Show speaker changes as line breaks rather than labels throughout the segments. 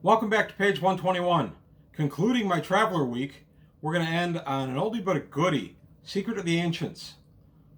Welcome back to page 121. Concluding my Traveler Week, we're going to end on an oldie but a goodie, Secret of the Ancients,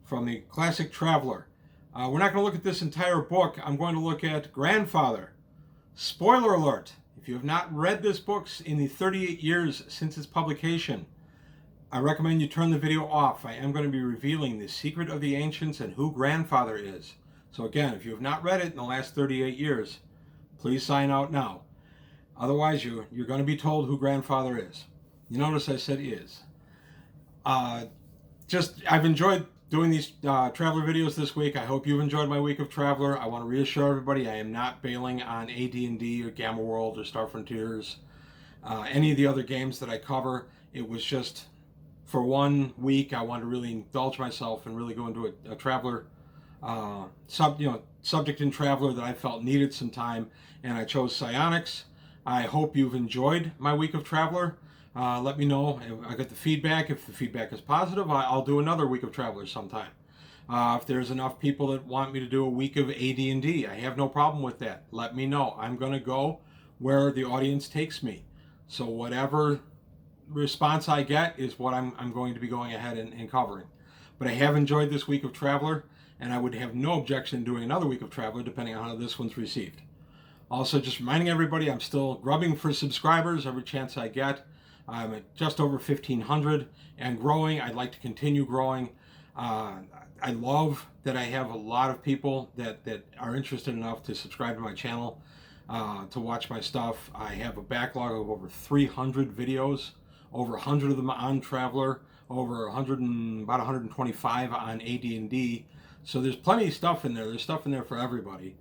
from the classic Traveler. We're not going to look at this entire book. I'm going to look at Grandfather. Spoiler alert, if you have not read this book in the 38 years since its publication, I recommend you turn the video off. I am going to be revealing the Secret of the Ancients and who Grandfather is. So again, if you have not read it in the last 38 years, please sign out now. Otherwise, you're going to be told who Grandfather is. You notice I said is. I've enjoyed doing these Traveler videos this week. I hope you've enjoyed my week of Traveler. I want to reassure everybody I am not bailing on AD&D or Gamma World or Star Frontiers, any of the other games that I cover. It was just for 1 week I wanted to really indulge myself and really go into a Traveler subject in Traveler that I felt needed some time, and I chose psionics. I hope you've enjoyed my week of Traveler. Let me know. I get the feedback. If the feedback is positive, I'll do another week of Traveler sometime. If there's enough people that want me to do a week of AD&D, I have no problem with that. Let me know. I'm going to go where the audience takes me. So whatever response I get is what I'm going to be going ahead and covering. But I have enjoyed this week of Traveler, and I would have no objection in doing another week of Traveler depending on how this one's received. Also, just reminding everybody, I'm still grubbing for subscribers every chance I get. I'm at just over 1,500 and growing. I'd like to continue growing. I love that I have a lot of people that are interested enough to subscribe to my channel, to watch my stuff. I have a backlog of over 300 videos, over 100 of them on Traveler, over 100 and about 125 on AD&D. So there's plenty of stuff in there. There's stuff in there for everybody.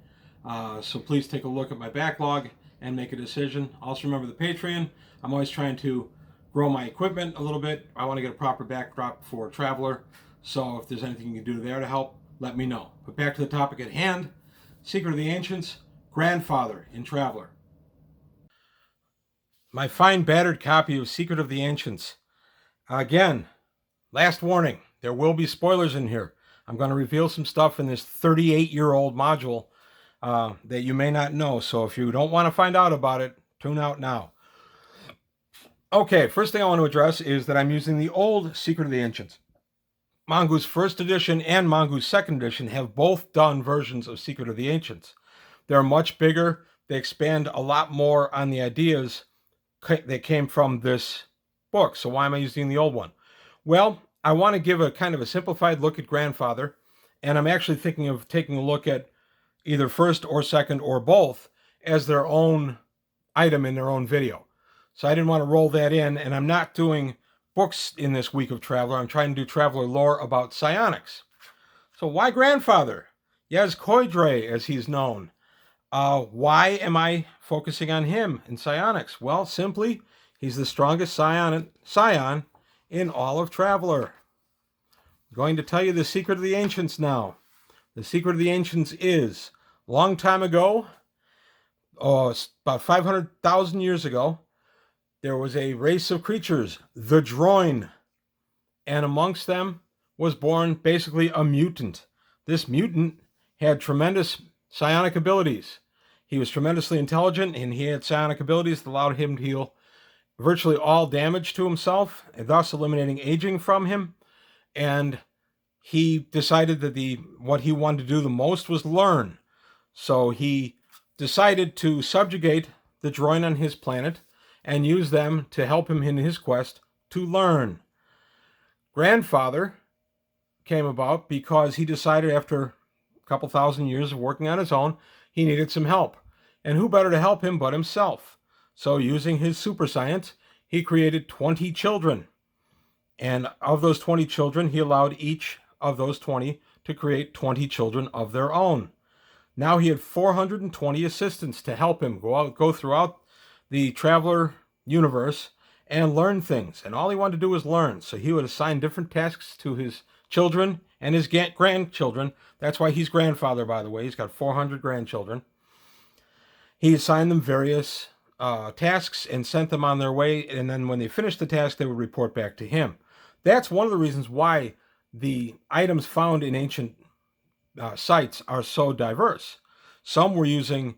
So please take a look at my backlog and make a decision. Also remember the Patreon. I'm always trying to grow my equipment a little bit. I want to get a proper backdrop for Traveler. So if there's anything you can do there to help, let me know. But back to the topic at hand. Secret of the Ancients, Grandfather in Traveler. My fine battered copy of Secret of the Ancients. Again, last warning, there will be spoilers in here. I'm going to reveal some stuff in this 38-year-old module that you may not know. So if you don't want to find out about it, tune out now. Okay, first thing I want to address is that I'm using the old Secret of the Ancients. Mongoose First Edition and Mongoose Second Edition have both done versions of Secret of the Ancients. They're much bigger. They expand a lot more on the ideas that came from this book. So why am I using the old one? Well, I want to give a kind of a simplified look at Grandfather, and I'm actually thinking of taking a look at either first or second or both as their own item in their own video. So I didn't want to roll that in, and I'm not doing books in this week of Traveler. I'm trying to do Traveler lore about psionics. So why Grandfather? Yazkoidre, as he's known. Why am I focusing on him in psionics? Well, simply, he's the strongest scion in all of Traveler. I'm going to tell you the Secret of the Ancients now. The Secret of the Ancients is, long time ago, about 500,000 years ago, there was a race of creatures, the Droin, and amongst them was born basically a mutant. This mutant had tremendous psionic abilities. He was tremendously intelligent, and he had psionic abilities that allowed him to heal virtually all damage to himself, and thus eliminating aging from him. And he decided that what he wanted to do the most was learn. So he decided to subjugate the Droin on his planet and use them to help him in his quest to learn. Grandfather came about because he decided after a couple thousand years of working on his own, he needed some help. And who better to help him but himself? So using his super science, he created 20 children. And of those 20 children, he allowed each of those 20 to create 20 children of their own. Now he had 420 assistants to help him go throughout the Traveler universe and learn things. And all he wanted to do was learn. So he would assign different tasks to his children and his grandchildren. That's why he's Grandfather, by the way. He's got 400 grandchildren. He assigned them various tasks and sent them on their way. And then when they finished the task, they would report back to him. That's one of the reasons why the items found in ancient sites are so diverse. Some were using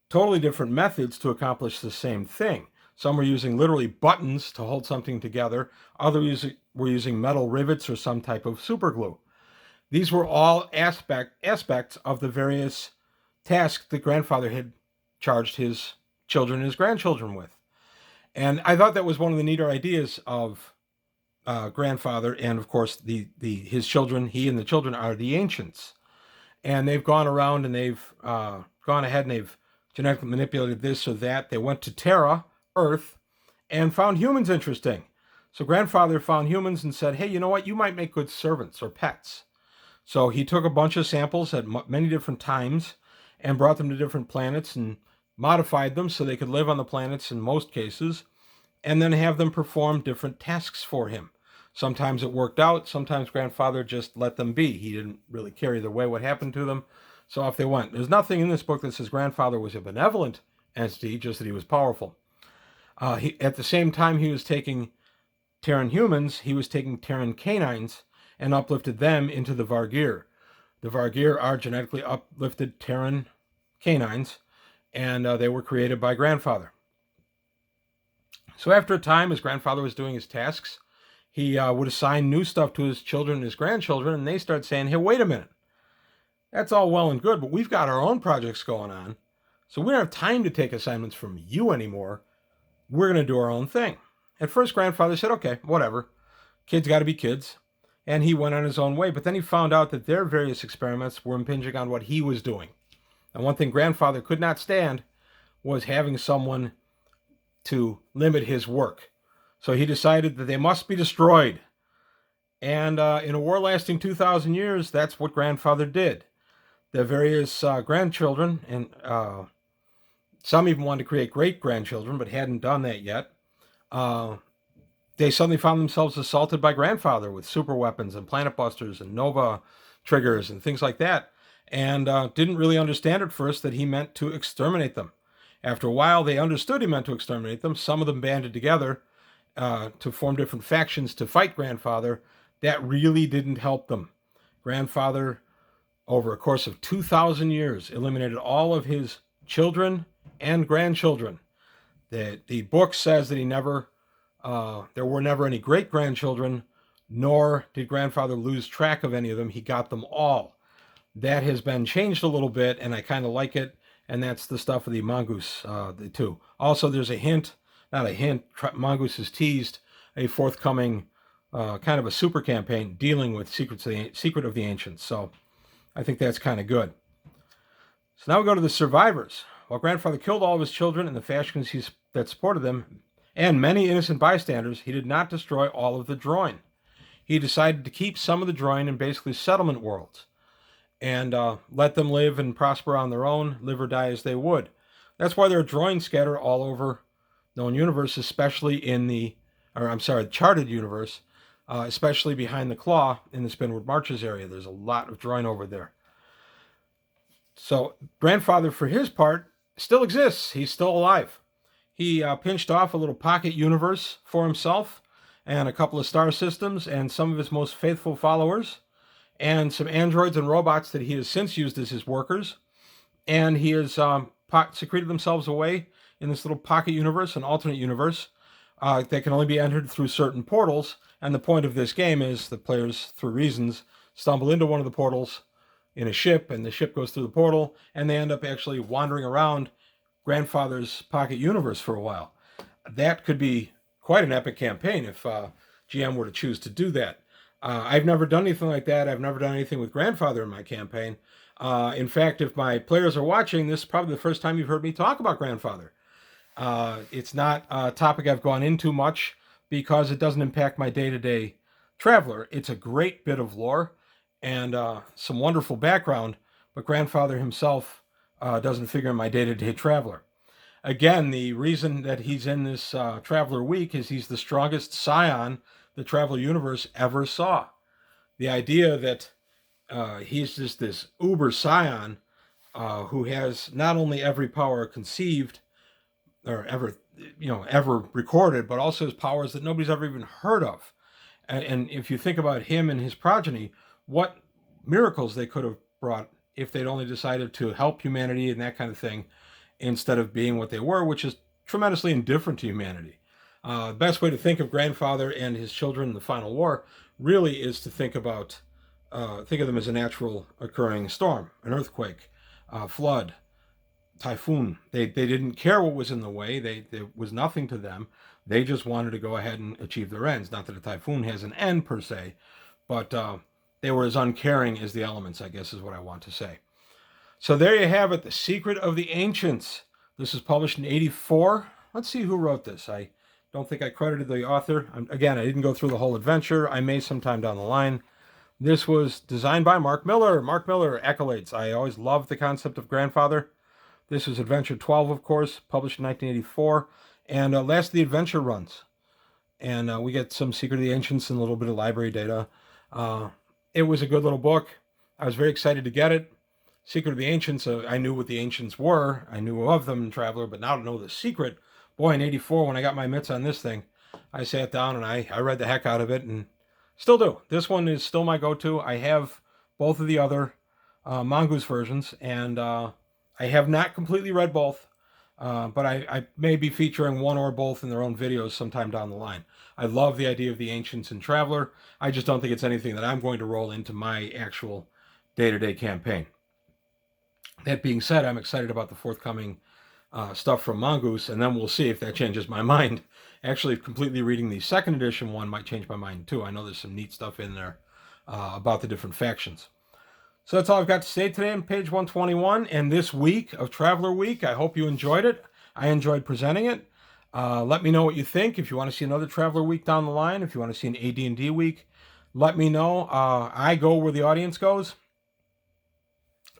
totally different methods to accomplish the same thing. Some were using literally buttons to hold something together. Others were using metal rivets or some type of super glue. These were all aspects of the various tasks that grandfather had charged his children and his grandchildren with. And I thought that was one of the neater ideas of grandfather. And of course, his children, he and the children are the ancients. And they've gone around and they've gone ahead and they've genetically manipulated this or that. They went to Terra, Earth, and found humans interesting. So grandfather found humans and said, hey, you know what? You might make good servants or pets. So he took a bunch of samples at many different times and brought them to different planets and modified them so they could live on the planets in most cases, and then have them perform different tasks for him. Sometimes it worked out. Sometimes grandfather just let them be. He didn't really care either way what happened to them. So off they went. There's nothing in this book that says grandfather was a benevolent entity, just that he was powerful. At the same time he was taking Terran humans, he was taking Terran canines and uplifted them into the Vargir. The Vargir are genetically uplifted Terran canines, and they were created by grandfather. So after a time, as grandfather was doing his tasks, he would assign new stuff to his children and his grandchildren, and they start saying, hey, wait a minute. That's all well and good, but we've got our own projects going on, so we don't have time to take assignments from you anymore. We're going to do our own thing. At first, grandfather said, okay, whatever. Kids got to be kids. And he went on his own way. But then he found out that their various experiments were impinging on what he was doing. And one thing grandfather could not stand was having someone to limit his work. So he decided that they must be destroyed. And in a war lasting 2,000 years, that's what grandfather did. The various grandchildren, and some even wanted to create great-grandchildren, but hadn't done that yet. They suddenly found themselves assaulted by grandfather with super weapons and planet busters and nova triggers and things like that, and didn't really understand at first that he meant to exterminate them. After a while, they understood he meant to exterminate them. Some of them banded together to form different factions to fight grandfather. That really didn't help them. Grandfather, over a course of 2,000 years, eliminated all of his children and grandchildren. The book says that there were never any great-grandchildren, nor did grandfather lose track of any of them. He got them all. That has been changed a little bit, and I kind of like it, and that's the stuff of the Mongoose, the two. Also, there's a hint, not a hint, Mongoose has teased a forthcoming kind of a super campaign dealing with Secret of the Ancients, so I think that's kind of good. So now we go to the survivors. While grandfather killed all of his children and the factions that supported them, and many innocent bystanders, he did not destroy all of the droin. He decided to keep some of the droin in basically settlement worlds and let them live and prosper on their own, live or die as they would. That's why there are droins scattered all over known universe, especially in the charted universe, especially behind the Claw in the Spinward Marches area. There's a lot of droin over there. So grandfather, for his part, still exists. He's still alive. He pinched off a little pocket universe for himself and a couple of star systems and some of his most faithful followers and some androids and robots that he has since used as his workers. And he has secreted themselves away in this little pocket universe, an alternate universe, that can only be entered through certain portals. And the point of this game is the players, through reasons, stumble into one of the portals in a ship, and the ship goes through the portal, and they end up actually wandering around grandfather's pocket universe for a while. That could be quite an epic campaign if GM were to choose to do that. I've never done anything like that. I've never done anything with grandfather in my campaign. In fact, if my players are watching, this is probably the first time you've heard me talk about grandfather. It's not a topic I've gone into much because it doesn't impact my day-to-day traveler. It's a great bit of lore and some wonderful background, but grandfather himself doesn't figure in my day-to-day traveler. Again, the reason that he's in this Traveler Week is he's the strongest scion the Traveler universe ever saw. The idea that he's just this uber scion who has not only every power conceived or ever recorded, but also has powers that nobody's ever even heard of. And if you think about him and his progeny, what miracles they could have brought if they'd only decided to help humanity and that kind of thing. instead of being what they were, which is tremendously indifferent to humanity. The best way to think of grandfather and his children in the final war really is to think of them as a natural occurring storm, an earthquake, flood, typhoon. They didn't care what was in the way. There was nothing to them. They just wanted to go ahead and achieve their ends. Not that a typhoon has an end per se, but they were as uncaring as the elements, I guess is what I want to say. So there you have it, The Secret of the Ancients. This was published in 1984. Let's see who wrote this. I don't think I credited the author. Again, I didn't go through the whole adventure. I may sometime down the line. This was designed by Mark Miller. Mark Miller, accolades. I always loved the concept of grandfather. This was Adventure 12, of course, published in 1984. And last of the adventure runs. And we get some Secret of the Ancients and a little bit of library data. It was a good little book. I was very excited to get it. Secret of the Ancients, I knew what the Ancients were. I knew of them in Traveler, but now to know the secret. Boy, in 1984, when I got my mitts on this thing, I sat down and I read the heck out of it and still do. This one is still my go-to. I have both of the other Mongoose versions, and I have not completely read both. But I may be featuring one or both in their own videos sometime down the line. I love the idea of the Ancients and Traveler. I just don't think it's anything that I'm going to roll into my actual day-to-day campaign. That being said, I'm excited about the forthcoming stuff from Mongoose, and then we'll see if that changes my mind. Actually, completely reading the second edition one might change my mind too. I know there's some neat stuff in there about the different factions. So that's all I've got to say today on page 121. And this week of Traveler Week, I hope you enjoyed it. I enjoyed presenting it. Let me know what you think. If you want to see another Traveler Week down the line, if you want to see an AD&D week, let me know. I go where the audience goes.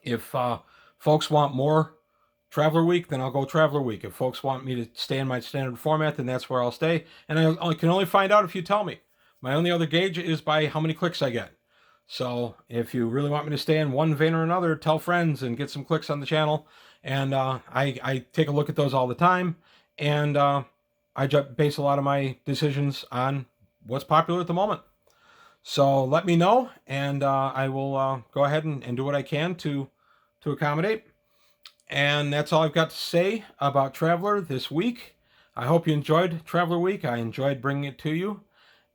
If folks want more Traveler Week, then I'll go Traveler Week. If folks want me to stay in my standard format, then that's where I'll stay. And I can only find out if you tell me. My only other gauge is by how many clicks I get. So if you really want me to stay in one vein or another, tell friends and get some clicks on the channel. And I take a look at those all the time. And I base a lot of my decisions on what's popular at the moment. So let me know, and I will go ahead and do what I can to accommodate. And that's all I've got to say about Traveler this week. I hope you enjoyed Traveler Week. I enjoyed bringing it to you.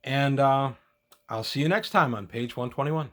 And I'll see you next time on page 121.